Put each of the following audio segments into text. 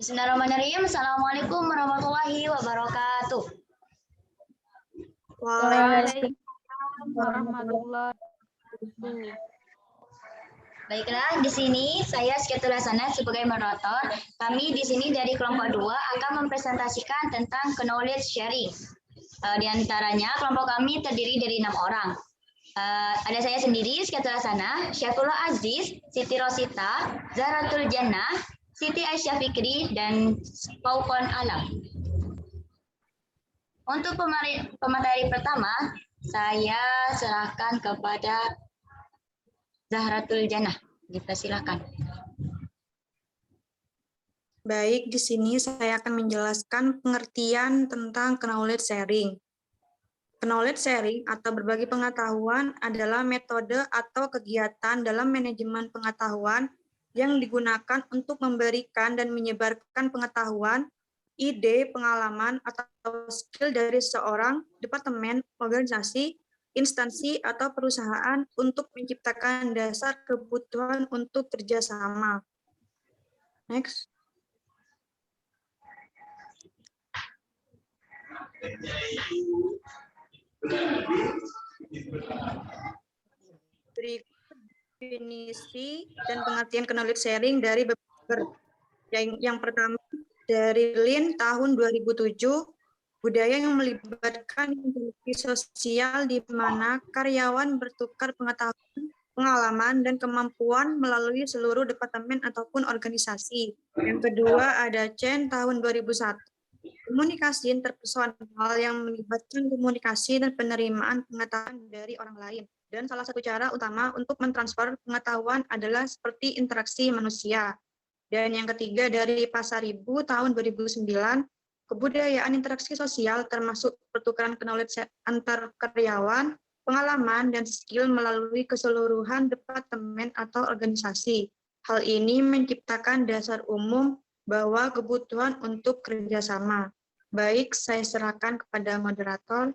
Bismillahirrahmanirrahim. Assalamualaikum warahmatullahi wabarakatuh. Waalaikumsalam warahmatullahi wabarakatuh. Baiklah, di sini saya Syetul Hasanah sebagai moderator. Kami di sini dari kelompok 2 akan mempresentasikan tentang knowledge sharing. Di antaranya kelompok kami terdiri dari 6 orang. Ada saya sendiri, Syetul Hasanah, Syaifullah Aziz, Siti Rosita, Zahratul Jannah, Siti Aisyah Fikri, dan Faukon Alam. Untuk pemateri pertama, saya serahkan kepada Zahratul Jannah. Dipersilakan. Baik, di sini saya akan menjelaskan pengertian tentang knowledge sharing. Knowledge sharing atau berbagi pengetahuan adalah metode atau kegiatan dalam manajemen pengetahuan yang digunakan untuk memberikan dan menyebarkan pengetahuan, ide, pengalaman, atau skill dari seorang departemen, organisasi, instansi, atau perusahaan untuk menciptakan dasar kebutuhan untuk kerjasama. Next. Berikut definisi dan pengertian knowledge sharing dari beberapa. Yang pertama dari Lin tahun 2007, budaya yang melibatkan interaksi sosial di mana karyawan bertukar pengetahuan, pengalaman, dan kemampuan melalui seluruh departemen ataupun organisasi. Yang kedua ada Chen tahun 2001. Komunikasi interpersonal yang melibatkan komunikasi dan penerimaan pengetahuan dari orang lain. Dan salah satu cara utama untuk mentransfer pengetahuan adalah seperti interaksi manusia. Dan yang ketiga dari Pasaribu tahun 2009, kebudayaan interaksi sosial termasuk pertukaran knowledge antar karyawan, pengalaman, dan skill melalui keseluruhan departemen atau organisasi. Hal ini menciptakan dasar umum bahwa kebutuhan untuk kerjasama. Baik, saya serahkan kepada moderator.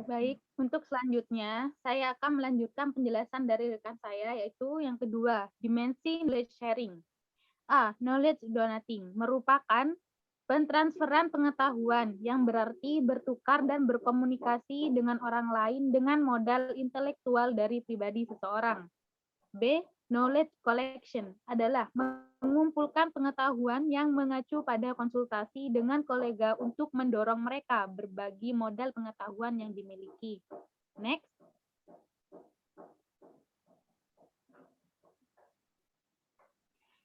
Baik, untuk selanjutnya saya akan melanjutkan penjelasan dari rekan saya, yaitu yang kedua, dimensi knowledge sharing. A. Knowledge donating merupakan pentransferan pengetahuan yang berarti bertukar dan berkomunikasi dengan orang lain dengan modal intelektual dari pribadi seseorang. B. Knowledge collection adalah mengumpulkan pengetahuan yang mengacu pada konsultasi dengan kolega untuk mendorong mereka berbagi modal pengetahuan yang dimiliki. Next.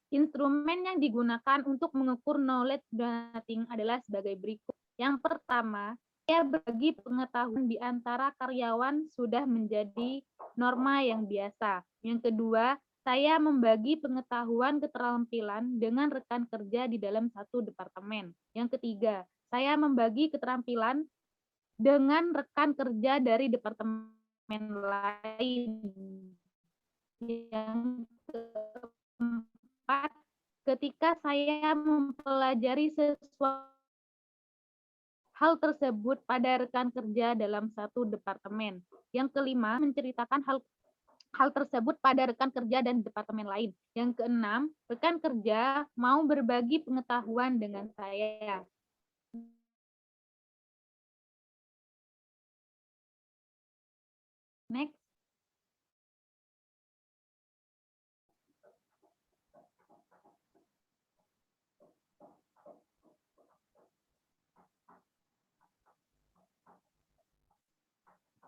Instrumen yang digunakan untuk mengukur knowledge donating adalah sebagai berikut. Yang pertama, saya berbagi pengetahuan di antara karyawan sudah menjadi norma yang biasa. Yang kedua, saya membagi pengetahuan keterampilan dengan rekan kerja di dalam satu departemen. Yang ketiga, saya membagi keterampilan dengan rekan kerja dari departemen lain. Yang keempat, ketika saya mempelajari sesuatu hal tersebut pada rekan kerja dalam satu departemen. Yang kelima, menceritakan hal tersebut pada rekan kerja dan departemen lain. Yang keenam, rekan kerja mau berbagi pengetahuan dengan saya. Next.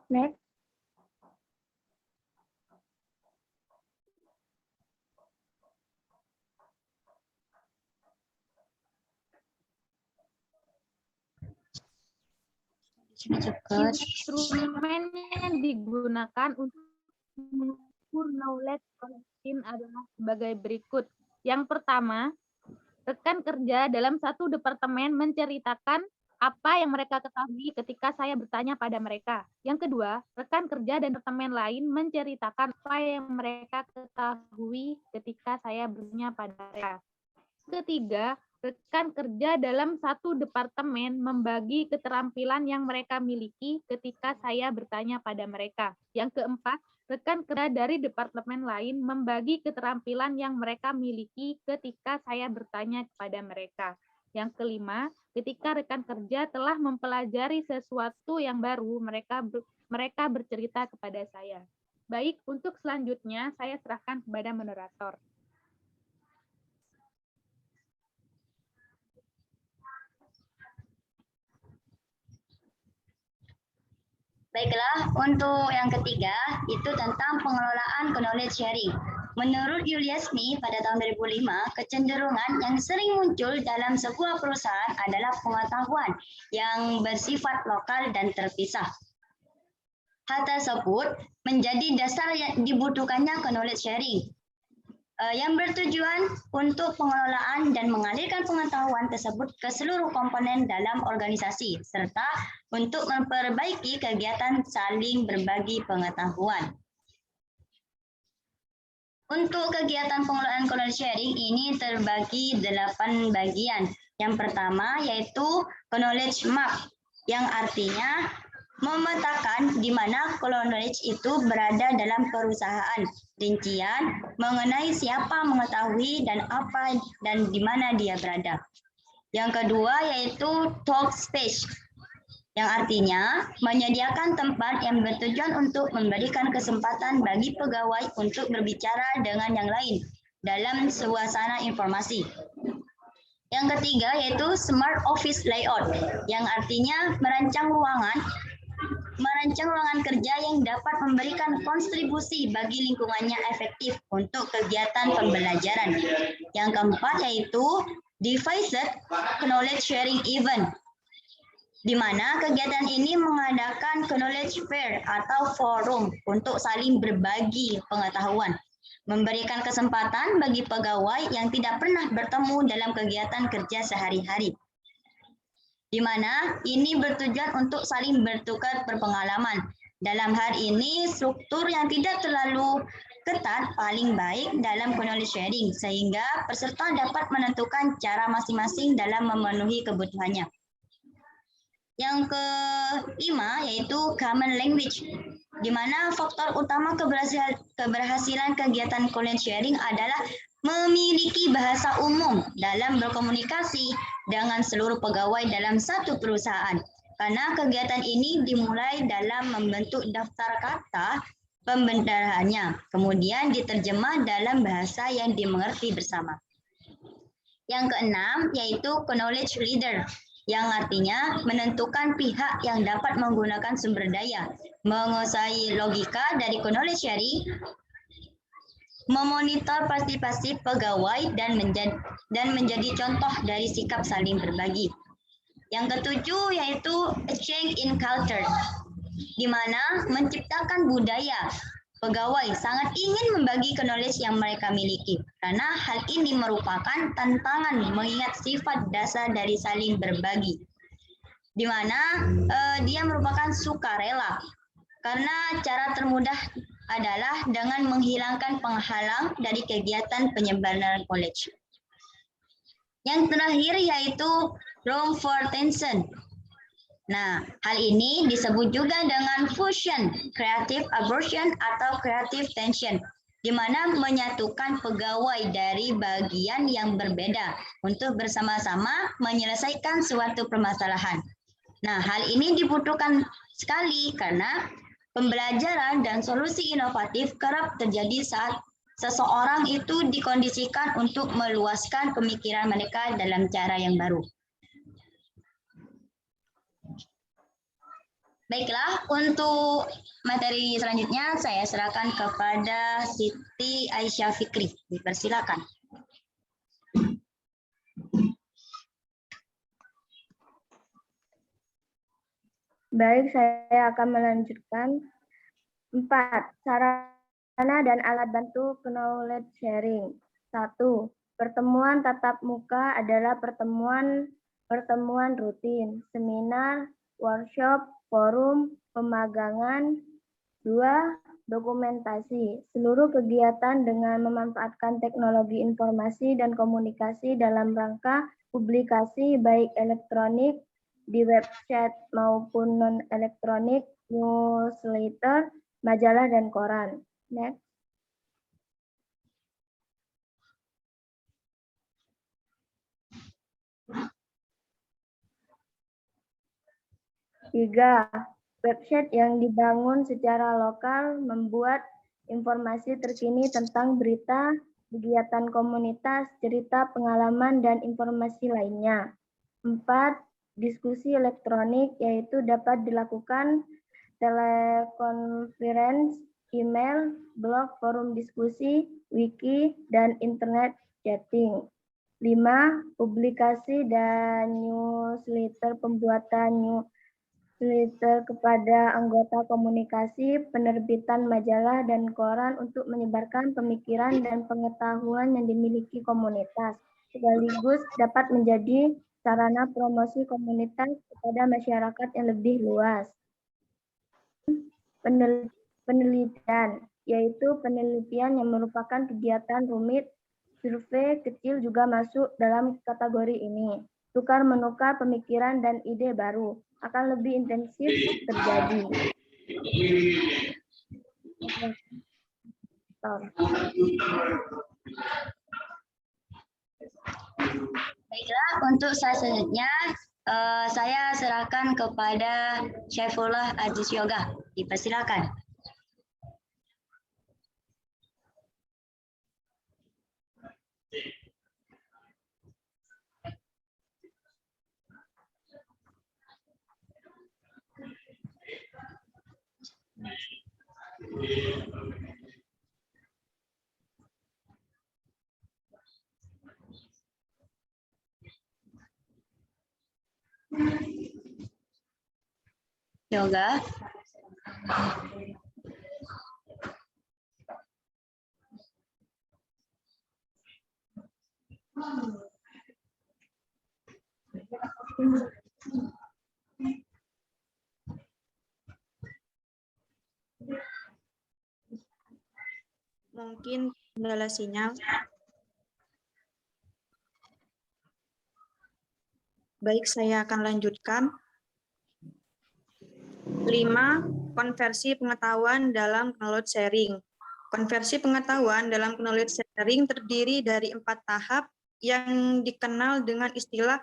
Next. Instrumen yang digunakan untuk mengukur knowledge collection adalah sebagai berikut. Yang pertama, rekan kerja dalam satu departemen menceritakan apa yang mereka ketahui ketika saya bertanya pada mereka. Yang kedua, rekan kerja dan teman lain menceritakan apa yang mereka ketahui ketika saya bertanya pada mereka. Ketiga, rekan kerja dalam satu departemen membagi keterampilan yang mereka miliki ketika saya bertanya pada mereka. Yang keempat, rekan kerja dari departemen lain membagi keterampilan yang mereka miliki ketika saya bertanya kepada mereka. Yang kelima, ketika rekan kerja telah mempelajari sesuatu yang baru, mereka bercerita kepada saya. Baik, untuk selanjutnya saya serahkan kepada moderator. Baiklah, untuk yang ketiga, itu tentang pengelolaan knowledge sharing. Menurut Yuliasmi pada tahun 2005, kecenderungan yang sering muncul dalam sebuah perusahaan adalah pengetahuan yang bersifat lokal dan terpisah. Hal tersebut menjadi dasar yang dibutuhkannya knowledge sharing, yang bertujuan untuk pengelolaan dan mengalirkan pengetahuan tersebut ke seluruh komponen dalam organisasi, serta untuk memperbaiki kegiatan saling berbagi pengetahuan. Untuk kegiatan pengelolaan knowledge sharing ini terbagi 8 bagian. Yang pertama yaitu knowledge map, yang artinya memetakan di mana knowledge itu berada dalam perusahaan. Rincian mengenai siapa mengetahui dan apa dan di mana dia berada. Yang kedua yaitu talk space, yang artinya menyediakan tempat yang bertujuan untuk memberikan kesempatan bagi pegawai untuk berbicara dengan yang lain dalam suasana informasi. Yang ketiga yaitu smart office layout, yang artinya merancang ruangan kerja yang dapat memberikan kontribusi bagi lingkungannya efektif untuk kegiatan pembelajaran. Yang keempat yaitu device knowledge sharing event, di mana kegiatan ini mengadakan knowledge fair atau forum untuk saling berbagi pengetahuan, memberikan kesempatan bagi pegawai yang tidak pernah bertemu dalam kegiatan kerja sehari-hari, di mana ini bertujuan untuk saling bertukar berpengalaman. Dalam hal ini, struktur yang tidak terlalu ketat paling baik dalam knowledge sharing, sehingga peserta dapat menentukan cara masing-masing dalam memenuhi kebutuhannya. Yang kelima yaitu common language, di mana faktor utama keberhasilan kegiatan knowledge sharing adalah memiliki bahasa umum dalam berkomunikasi dengan seluruh pegawai dalam satu perusahaan. Karena kegiatan ini dimulai dalam membentuk daftar kata pembendaraannya, kemudian diterjemah dalam bahasa yang dimengerti bersama. Yang keenam yaitu knowledge leader, yang artinya menentukan pihak yang dapat menggunakan sumber daya, menguasai logika dari knowledge sharing, memonitor partisipasi pegawai dan menjadi contoh dari sikap saling berbagi. Yang ketujuh yaitu exchange in culture, di mana menciptakan budaya. Pegawai sangat ingin membagi knowledge yang mereka miliki, karena hal ini merupakan tantangan mengingat sifat dasar dari saling berbagi, di mana dia merupakan sukarela, karena cara termudah adalah dengan menghilangkan penghalang dari kegiatan penyebaran knowledge. Yang terakhir yaitu room for tension. Nah, hal ini disebut juga dengan fusion, creative abortion, atau creative tension, di mana menyatukan pegawai dari bagian yang berbeda untuk bersama-sama menyelesaikan suatu permasalahan. Nah, hal ini dibutuhkan sekali karena pembelajaran dan solusi inovatif kerap terjadi saat seseorang itu dikondisikan untuk meluaskan pemikiran mereka dalam cara yang baru. Baiklah, untuk materi selanjutnya saya serahkan kepada Siti Aisyah Fikri. Dipersilakan. Baik, saya akan melanjutkan 4. Sarana dan alat bantu knowledge sharing. 1. Pertemuan tatap muka adalah pertemuan pertemuan rutin, seminar, workshop, forum, pemagangan. 2. Dokumentasi. Seluruh kegiatan dengan memanfaatkan teknologi informasi dan komunikasi dalam rangka publikasi baik elektronik di website maupun non-elektronik, newsletter, majalah, dan koran. Next. Tiga, website yang dibangun secara lokal membuat informasi terkini tentang berita, kegiatan komunitas, cerita pengalaman, dan informasi lainnya. 4. Diskusi elektronik, yaitu dapat dilakukan telekonferensi, email, blog, forum diskusi, wiki, dan internet chatting. 5. Publikasi dan newsletter, pembuatan newsletter kepada anggota komunikasi, penerbitan majalah dan koran untuk menyebarkan pemikiran dan pengetahuan yang dimiliki komunitas, sekaligus dapat menjadi sarana promosi komunitas kepada masyarakat yang lebih luas. Penelitian, yaitu penelitian yang merupakan kegiatan rumit, survei kecil juga masuk dalam kategori ini. Tukar-menukar pemikiran dan ide baru akan lebih intensif terjadi. Baiklah, untuk selanjutnya saya serahkan kepada Syaifullah Aziz Yoga. Dipersilakan. Yoga. Mungkin kendala sinyal. Baik, saya akan lanjutkan. 5. Konversi pengetahuan dalam knowledge sharing. Konversi pengetahuan dalam knowledge sharing terdiri dari 4 tahap yang dikenal dengan istilah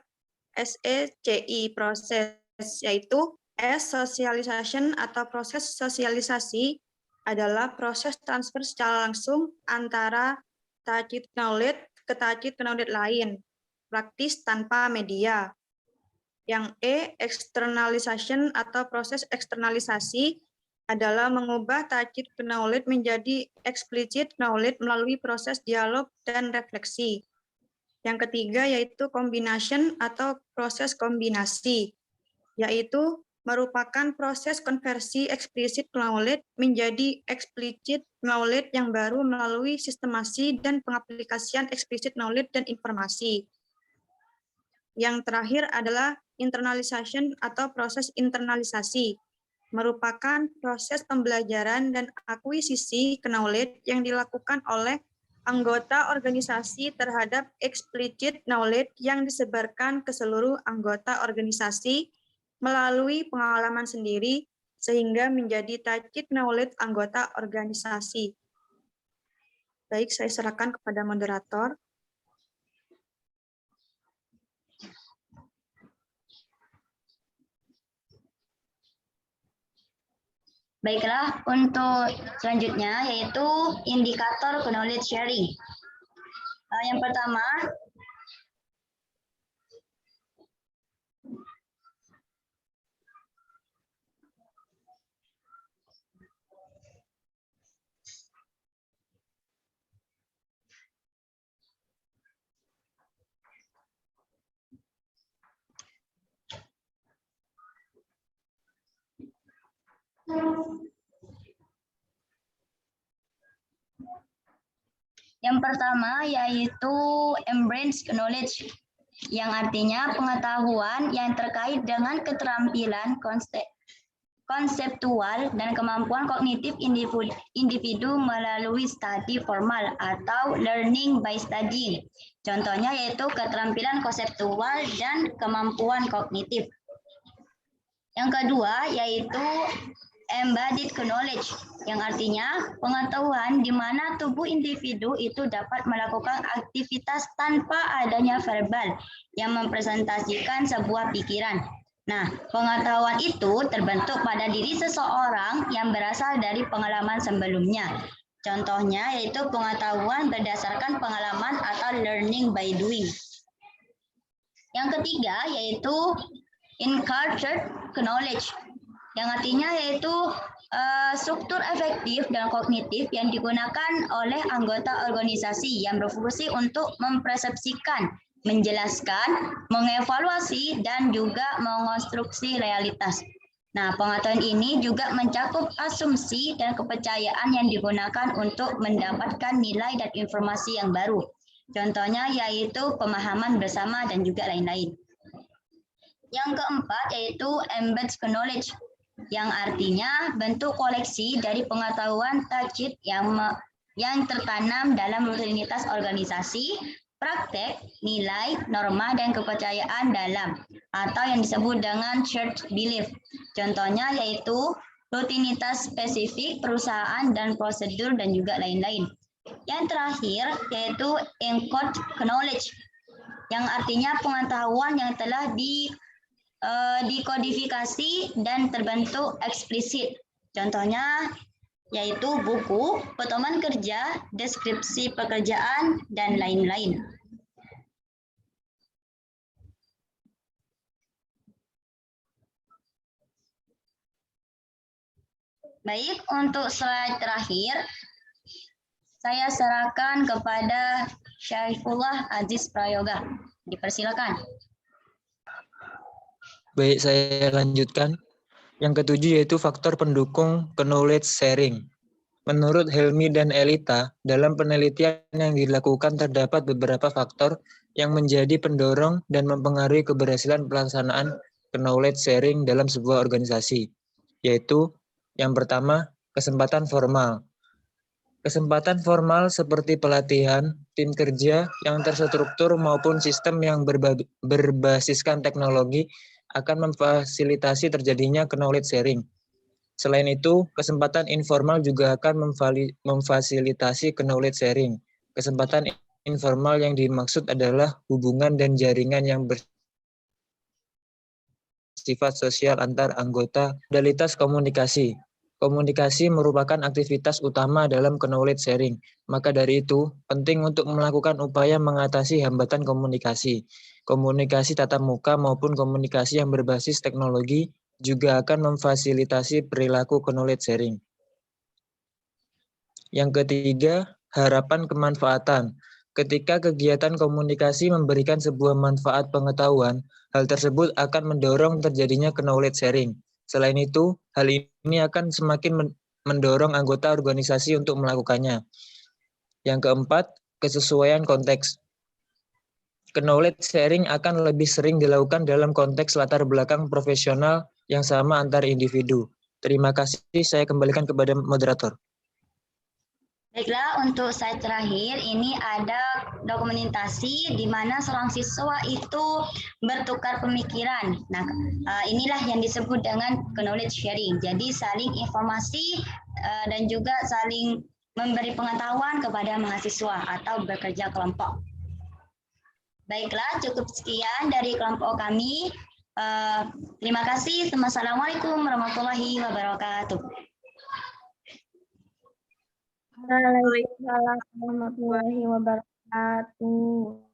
SECI proses, yaitu S, socialization atau proses sosialisasi adalah proses transfer secara langsung antara tacit knowledge ke tacit knowledge lain, praktis tanpa media. Yang E, externalization atau proses eksternalisasi adalah mengubah tacit knowledge menjadi explicit knowledge melalui proses dialog dan refleksi. Yang ketiga yaitu combination atau proses kombinasi, yaitu merupakan proses konversi explicit knowledge menjadi explicit knowledge yang baru melalui sistemasi dan pengaplikasian explicit knowledge dan informasi. Yang terakhir adalah internalization atau proses internalisasi, merupakan proses pembelajaran dan akuisisi knowledge yang dilakukan oleh anggota organisasi terhadap explicit knowledge yang disebarkan ke seluruh anggota organisasi melalui pengalaman sendiri sehingga menjadi tacit knowledge anggota organisasi. Baik, saya serahkan kepada moderator. Baiklah, untuk selanjutnya yaitu indikator knowledge sharing. Yang pertama, yaitu embrace knowledge yang artinya pengetahuan yang terkait dengan keterampilan konseptual dan kemampuan kognitif individu melalui studi formal atau learning by studying. Contohnya yaitu keterampilan konseptual dan kemampuan kognitif. Yang kedua yaitu embodied knowledge, yang artinya pengetahuan di mana tubuh individu itu dapat melakukan aktivitas tanpa adanya verbal yang mempresentasikan sebuah pikiran. Nah, pengetahuan itu terbentuk pada diri seseorang yang berasal dari pengalaman sebelumnya. Contohnya yaitu pengetahuan berdasarkan pengalaman atau learning by doing. Yang ketiga yaitu incultured knowledge, yang artinya yaitu struktur efektif dan kognitif yang digunakan oleh anggota organisasi yang berfungsi untuk mempersepsikan, menjelaskan, mengevaluasi, dan juga mengonstruksi realitas. Nah, pengetahuan ini juga mencakup asumsi dan kepercayaan yang digunakan untuk mendapatkan nilai dan informasi yang baru. Contohnya yaitu pemahaman bersama dan juga lain-lain. Yang keempat yaitu embedded knowledge, yang artinya bentuk koleksi dari pengetahuan tacit yang tertanam dalam rutinitas organisasi, praktek, nilai, norma, dan kepercayaan dalam, atau yang disebut dengan shared belief. Contohnya yaitu rutinitas spesifik perusahaan dan prosedur dan juga lain-lain. Yang terakhir yaitu encoded knowledge, yang artinya pengetahuan yang telah dikodifikasi dan terbentuk eksplisit. Contohnya yaitu buku, pedoman kerja, deskripsi pekerjaan, dan lain-lain. Baik, untuk slide terakhir, saya serahkan kepada Syaifullah Aziz Prayoga. Dipersilakan. Baik, saya lanjutkan. Yang ketujuh yaitu faktor pendukung knowledge sharing. Menurut Helmi dan Elita, dalam penelitian yang dilakukan terdapat beberapa faktor yang menjadi pendorong dan mempengaruhi keberhasilan pelaksanaan knowledge sharing dalam sebuah organisasi, yaitu yang pertama, kesempatan formal. Kesempatan formal seperti pelatihan, tim kerja yang terstruktur maupun sistem yang berbasiskan teknologi akan memfasilitasi terjadinya knowledge sharing. Selain itu, kesempatan informal juga akan memfasilitasi knowledge sharing. Kesempatan informal yang dimaksud adalah hubungan dan jaringan yang bersifat sosial antar anggota. Modalitas komunikasi. Komunikasi merupakan aktivitas utama dalam knowledge sharing. Maka dari itu, penting untuk melakukan upaya mengatasi hambatan komunikasi. Komunikasi tatap muka maupun komunikasi yang berbasis teknologi juga akan memfasilitasi perilaku knowledge sharing. Yang ketiga, harapan kemanfaatan. Ketika kegiatan komunikasi memberikan sebuah manfaat pengetahuan, hal tersebut akan mendorong terjadinya knowledge sharing. Selain itu, hal ini akan semakin mendorong anggota organisasi untuk melakukannya. Yang keempat, kesesuaian konteks. Knowledge sharing akan lebih sering dilakukan dalam konteks latar belakang profesional yang sama antar individu. Terima kasih, saya kembalikan kepada moderator. Baiklah, untuk slide terakhir ini ada dokumentasi di mana seorang siswa itu bertukar pemikiran. Nah, inilah yang disebut dengan knowledge sharing. Jadi saling informasi dan juga saling memberi pengetahuan kepada mahasiswa atau bekerja kelompok. Baiklah, cukup sekian dari kelompok kami. Terima kasih. Wassalamualaikum warahmatullahi wabarakatuh. Waalaikumsalam warahmatullahi wabarakatuh.